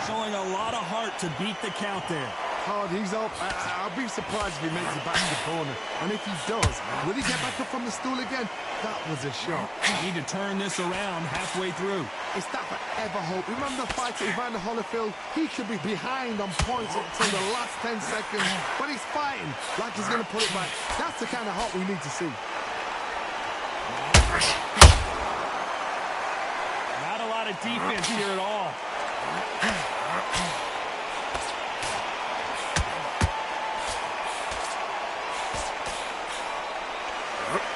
Showing a lot of heart to beat the count there. Hard, he's up. I'll be surprised if he makes it back to the corner. And if he does, will he get back up from the stool again? That was a shot. Need to turn this around halfway through. Is that forever hope? Remember the fight at Evander Holyfield? He should be behind on points until the last 10 seconds. But he's fighting like he's going to put it back. That's the kind of hope we need to see. Not a lot of defense here at all.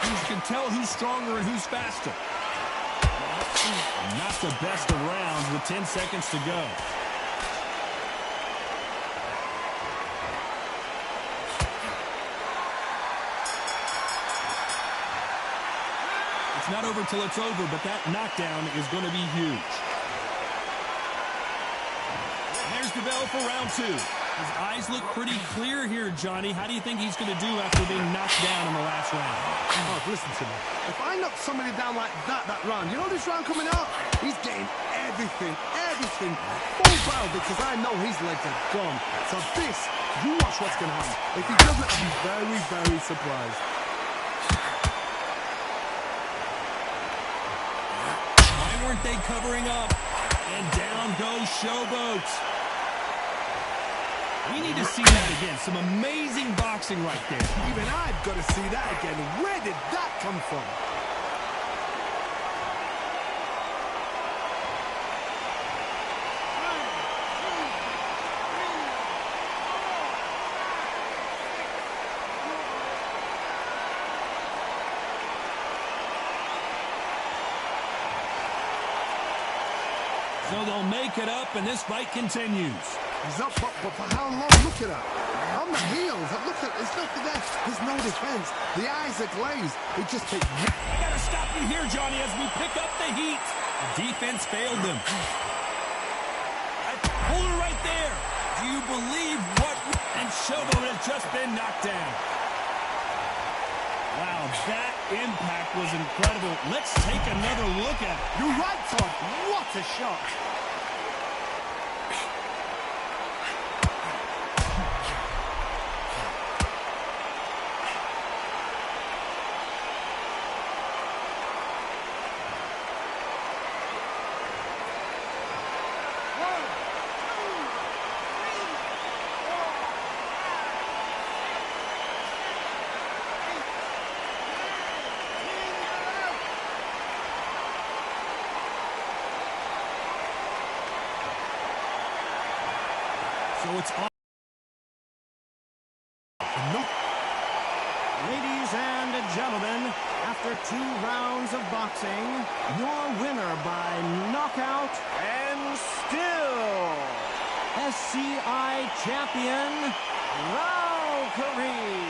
You can tell who's stronger and who's faster. Not the best of rounds with 10 seconds to go. It's not over till it's over, but that knockdown is going to be huge. There's the bell for round 2. His eyes look pretty clear here, Johnny. How do you think he's going to do after being knocked down in the last round? Oh, listen to me. If I knock somebody down like that round, you know this round coming up? He's getting everything, full barrel, because I know his legs are gone. So this, you watch what's going to happen. If he doesn't, I'll be very, very surprised. Why weren't they covering up? And down goes Showboat. We need to see that again. Some amazing boxing right there. Even I've got to see that again. Where did that come from? So they'll make it up, and this fight continues. He's up, but for how long? Look at that. On the heels. Look at there's nothing there. There's no defense. The eyes are glazed. It just takes... I gotta stop you here, Johnny, as we pick up the heat. The defense failed them. Hold it right there. Do you believe what... And Showboat has just been knocked down. Wow, that impact was incredible. Let's take another look at it. You're right, Todd. What a shot. So it's on. Ladies and gentlemen, after 2 rounds of boxing, your winner by knockout and still SCI champion, Valkyrie.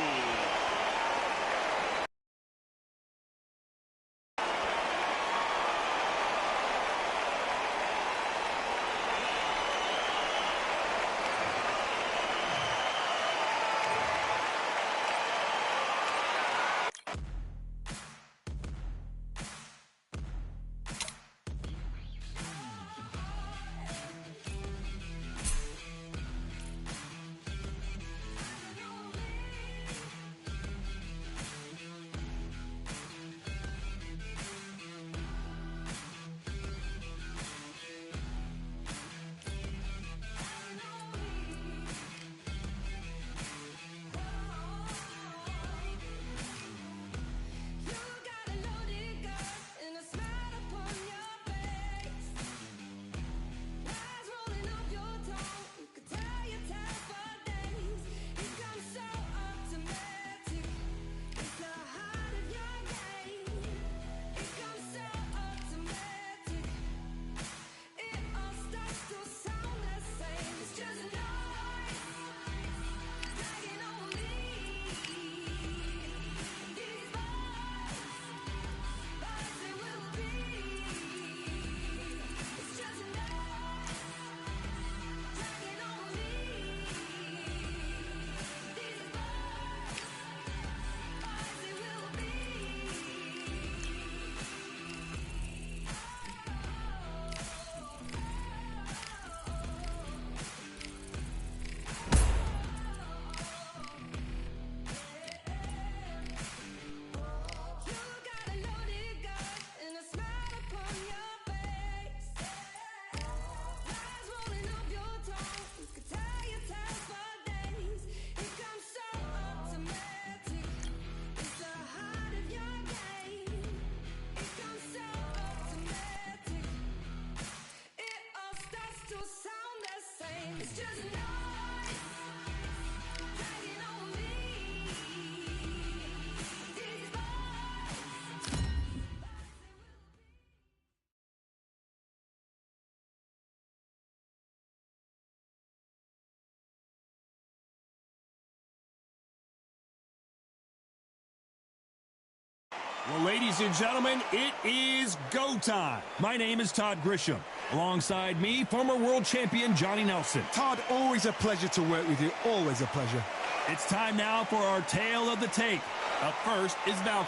Well, ladies and gentlemen, it is go time. My name is Todd Grisham. Alongside me, former world champion Johnny Nelson. Todd, always a pleasure to work with you. Always a pleasure. It's time now for our tale of the tape. Up first is Val.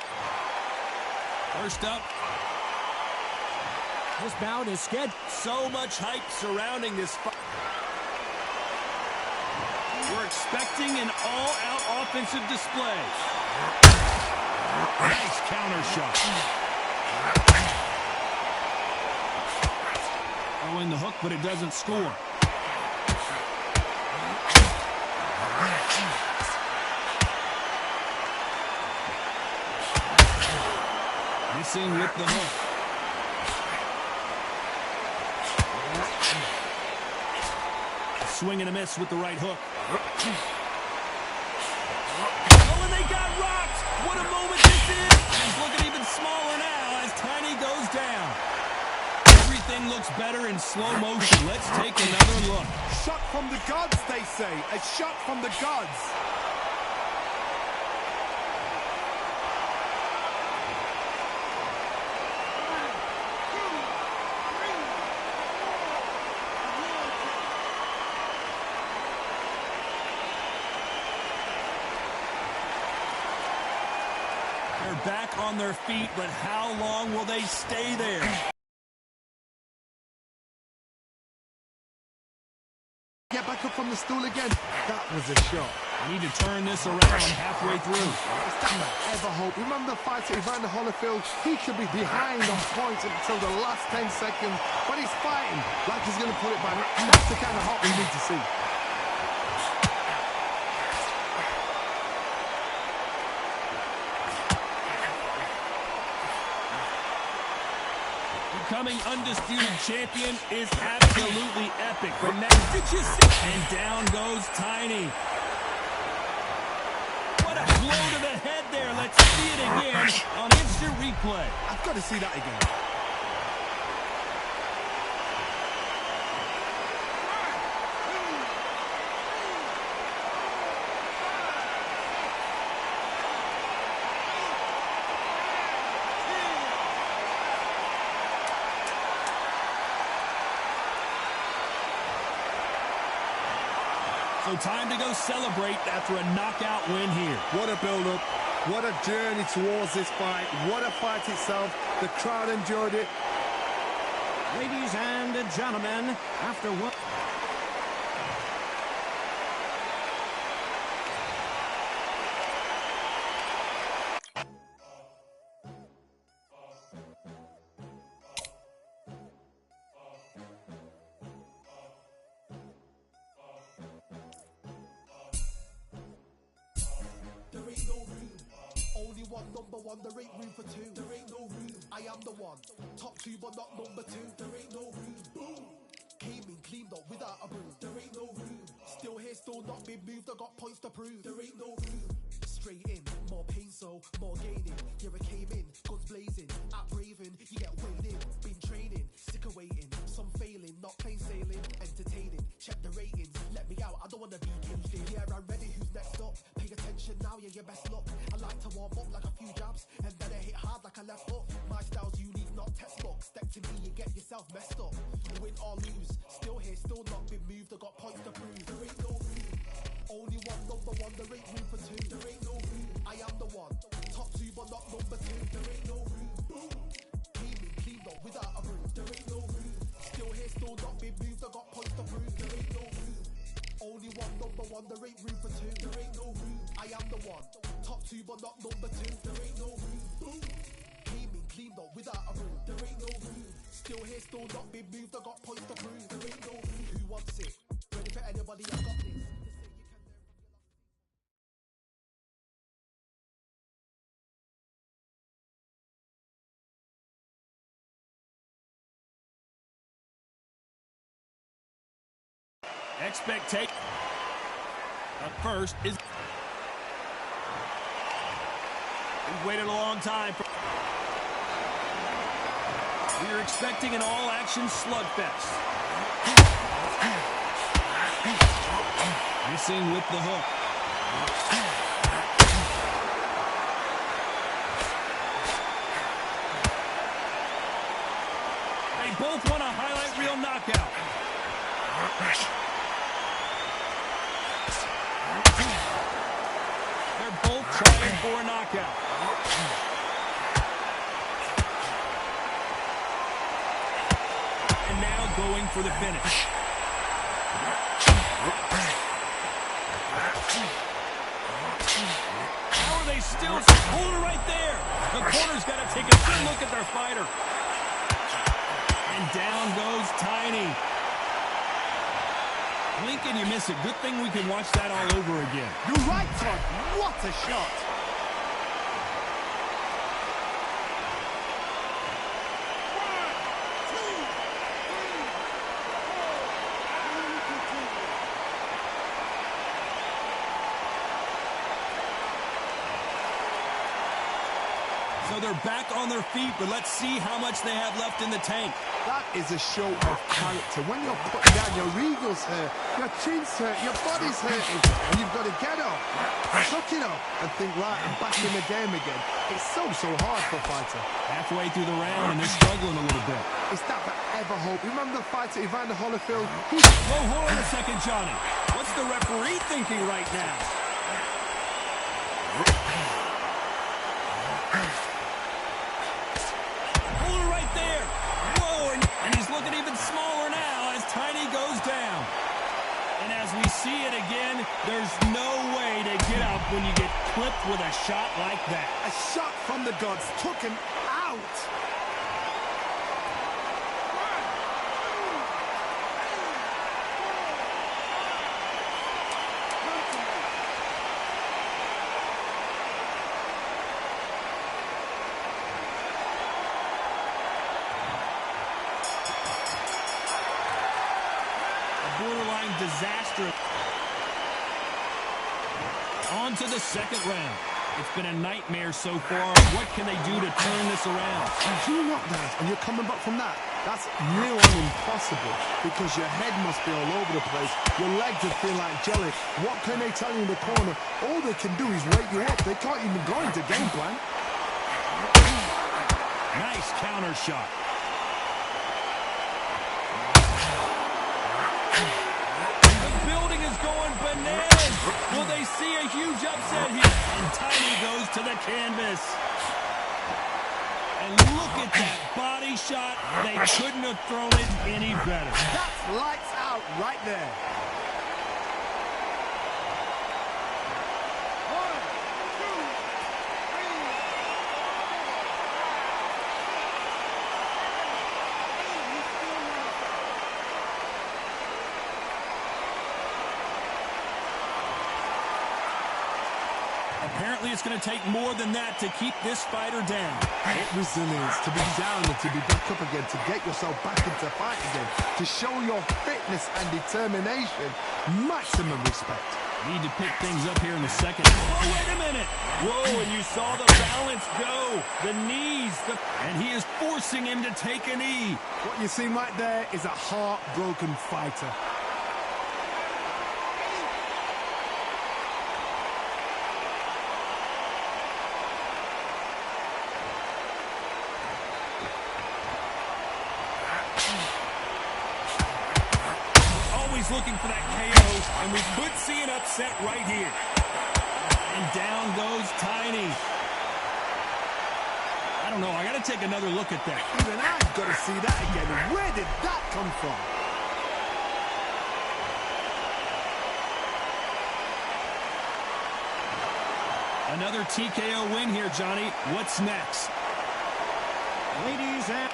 First up. This bout is scheduled. So much hype surrounding this fight. We're expecting an all-out offensive display. Nice counter shot. Throwing the hook, but it doesn't score. Missing with the hook. A swing and a miss with the right hook. Oh, and they got rocked. What a moment this is. He's looking even smaller now as Tiny goes down. Everything looks better in slow motion. Let's take another look. Shot from the gods, they say. A shot from the gods. They're back on their feet, but how long will they stay there? Get back up from the stool again. That was a shot. We need to turn this around halfway through. Is that ever hope? Remember the fight at Evander Holyfield? He should be behind on points until the last 10 seconds. But he's fighting like he's going to put it back. That's the kind of hope we need to see. Becoming undisputed champion is absolutely epic. But next, did you see? And down goes Tiny. What a blow to the head there. Let's see it again on instant replay. I've got to see that again. So time to go celebrate after a knockout win here. What a build-up. What a journey towards this fight. What a fight itself. The crowd enjoyed it. Ladies and gentlemen, after what... Number one, there ain't room for two. There ain't no room. I am the one. Top two, but not number two. There ain't no room. Boom. Came in, cleaned up without a broom. There ain't no room. Still here, still not been moved. I got points to prove. There ain't no room. Straight in, more pain, so more gaining. Yeah, I came in, guns blazing. At Raven, you get weighed in. Been training, sick of waiting. Some failing, not plain sailing. Entertaining, check the ratings. Let me out, I don't wanna be caged in. Yeah, I'm ready, who's next up? Pay attention now, yeah, your best luck. I like to warm up like a few jabs, and then I hit hard like a left hook. My style's unique, not textbook. Step to me, you get yourself messed up. Win or lose, still here, still not been moved. I got points to prove. There ain't no room. Only one, number one, there ain't room for two. There ain't no room. I am the one. Top two, but not number two. There ain't no room. Boom. Came in, cleaned up without a broom. There ain't no room. Still here, still not been moved. I got points to prove. There ain't no room. Only one, number one, there ain't room for two. There ain't no room. I am the one. Top two, but not number two. There ain't no room. Boom. Came in, cleaned up without a broom. There ain't no room. Still here, still not been moved. I got points to prove. There ain't no room. Who wants it? Ready for anybody? I got this. Expectation. Up first is... We've waited a long time for... We are expecting an all-action slugfest. Missing with the hook. out. And now going for the finish. How are they still holding right there? The corner's got to take a good look at their fighter. And down goes Tiny. Blink and you miss it. Good thing we can watch that all over again. You're right, Todd. What a shot. So they're back on their feet, but let's see how much they have left in the tank. That is a show of character. When you're put down, your eagles hurt, your chin's hurt, your body's hurting, and you've got to get up, suck it up, and think, right, I'm back in the game again. It's so hard for a fighter. Halfway through the round, and they're struggling a little bit. It's that forever hope. Remember the fighter Evander Holyfield? Whoa, hold on a second, Johnny. What's the referee thinking right now? Hold it right there. Whoa, and he's looking even smaller now as Tiny goes down. And as we see it again, there's no way to get up when you get clipped with a shot like that. A shot from the gods took him out. Borderline disaster. On to the second round. It's been a nightmare so far. What can they do to turn this around? You knockdowns and you're coming back from that. That's near on impossible because your head must be all over the place. Your legs will feel like jelly. What can they tell you in the corner? All they can do is wake you up. They can't even go into game plan. Nice counter shot. Going bananas. Will they see a huge upset here? And Tiny goes to the canvas. And look at that body shot. They couldn't have thrown it any better. That's lights out right there. Apparently it's going to take more than that to keep this fighter down. Resilience, to be down and to be back up again, to get yourself back into fight again, to show your fitness and determination. Maximum respect. Need to pick things up here in the second. Oh, wait a minute. Whoa, and you saw the balance go. The knees. And he is forcing him to take a knee. What you see right there is a heartbroken fighter. Looking for that KO, and we could see an upset right here. And down goes Tiny. I don't know. I got to take another look at that. Even I've got to see that again. Where did that come from? Another TKO win here, Johnny. What's next? Ladies and...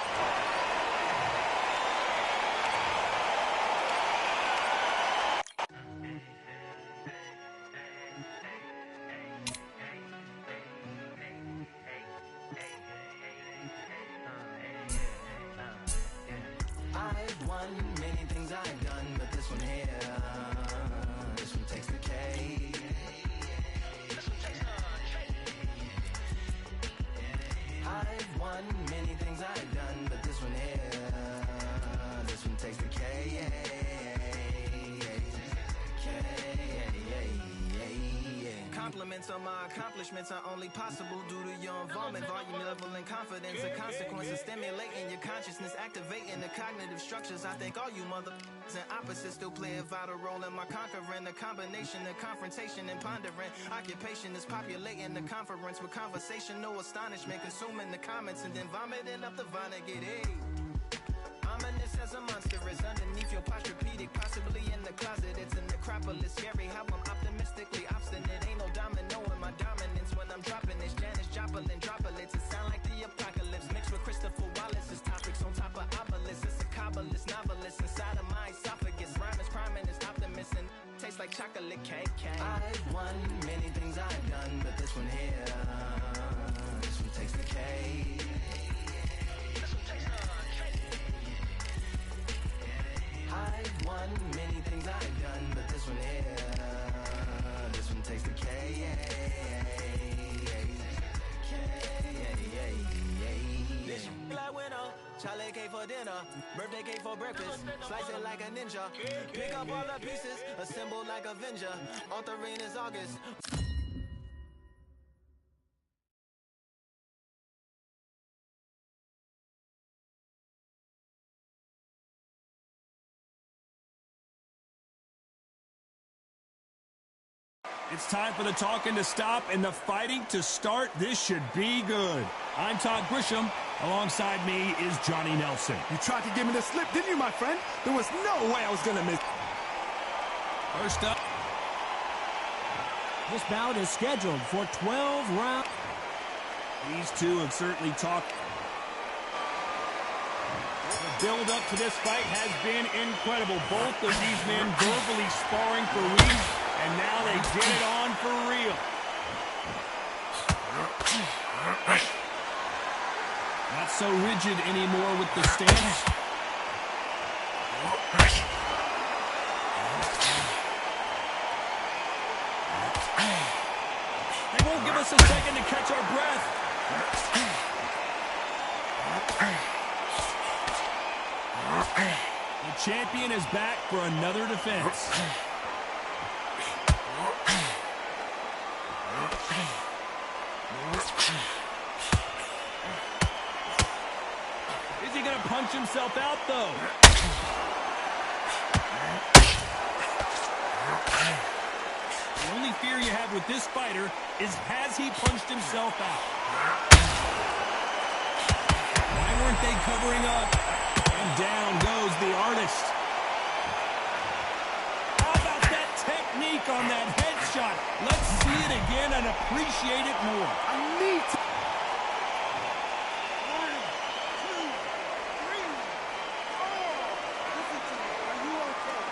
Compliments So my accomplishments are only possible due to your involvement, volume, level, and confidence. The consequences stimulating your consciousness, activating the cognitive structures. I think all you and opposites still play a vital role in my conquering. The combination of confrontation and pondering. Occupation is populating the conference with conversation, no astonishment, consuming the comments and then vomiting up the Vonnegut. Hey. Ominous as a monster is underneath your posturepedic, possibly in the closet. It's an necropolis, scary how I'm optimistically obstinate. Ain't no domino in my dominance when I'm dropping this. Janice Joplin droplets. It sound like the apocalypse mixed with Christopher Wallace's topics on top of obelisks. It's a kabbalist novelist inside of my esophagus. Rhyme is priming, is optimist and tastes like chocolate cake. I've won many things I've done, but this one here, this one takes the cake. I've won many things I've done, but this one here, this one takes the K. This like winner, chocolate cake for dinner, birthday cake for breakfast, slice it like a ninja, pick up all the pieces, assemble like Avenger, on the rain is August. It's time for the talking to stop and the fighting to start. This should be good. I'm Todd Grisham. Alongside me is Johnny Nelson. You tried to give me the slip, didn't you, my friend? There was no way I was going to miss. First up. This bout is scheduled for 12 rounds. These two have certainly talked. The build up to this fight has been incredible. Both of these men verbally sparring for weeks, and now they get it on for real. Not so rigid anymore with the stance. They won't give us a second to catch our breath. The champion is back for another defense. Is he going to punch himself out, though? The only fear you have with this fighter is, has he punched himself out? Why weren't they covering up? And down goes the artist. How about that technique on that headshot? Let's see it again and appreciate it more. I need to... 1, 2, 3, 4. Listen to me. Are you okay?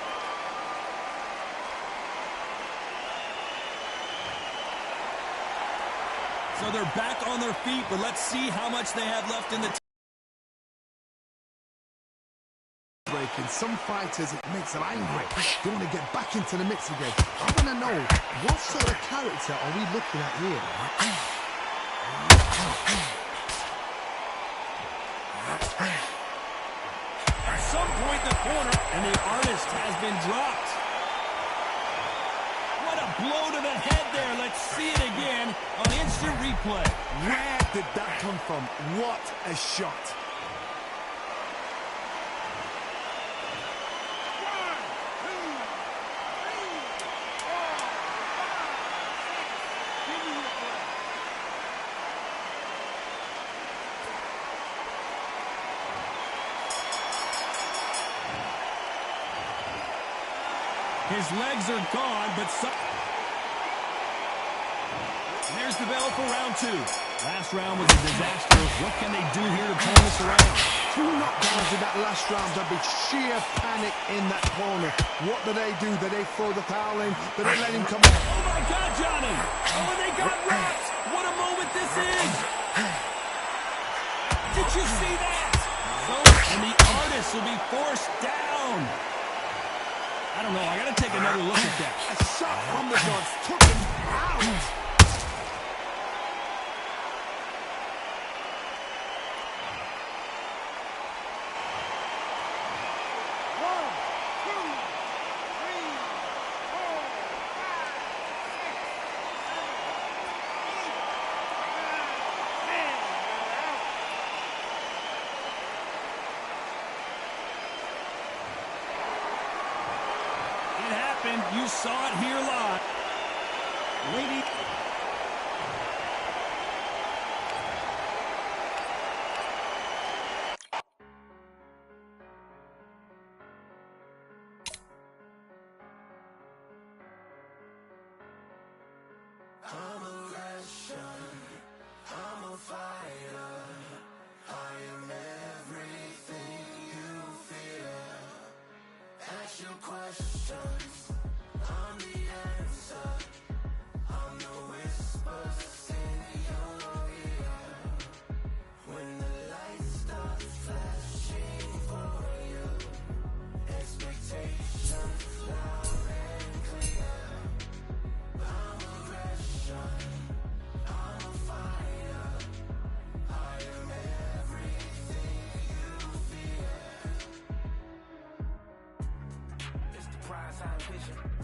So they're back on their feet, but let's see how much they have left in the breaking. Some fighters, it makes them angry. They want to get back into the mix again. I want to know, what sort of character are we looking at here? At some point in the corner, and the artist has been dropped. What a blow to the head there. Let's see it again on instant replay. Where did that come from? What a shot. His legs are gone, but there's the bell for round 2. Last round was a disaster. What can they do here to turn this around? 2 knockdowns in that last round. There'll be sheer panic in that corner. What do? Do they throw the towel in? Do they let him come on? Oh my God, Johnny! Oh, and they got rocked! What a moment this is! Did you see that? And the artist will be forced down. I don't know. I got to take another look at that. A shot from the guards took him out. happened. You saw it here live. Lady. I'm aggression, I'm a fighter. I am everything you fear. Ask your questions, I'm the answer. I'm the whispers in your ear. When the lights start flashing for you, expectations loud and clear. I'm aggression, I'm a fighter. I am everything you fear. It's the prize I'm vision.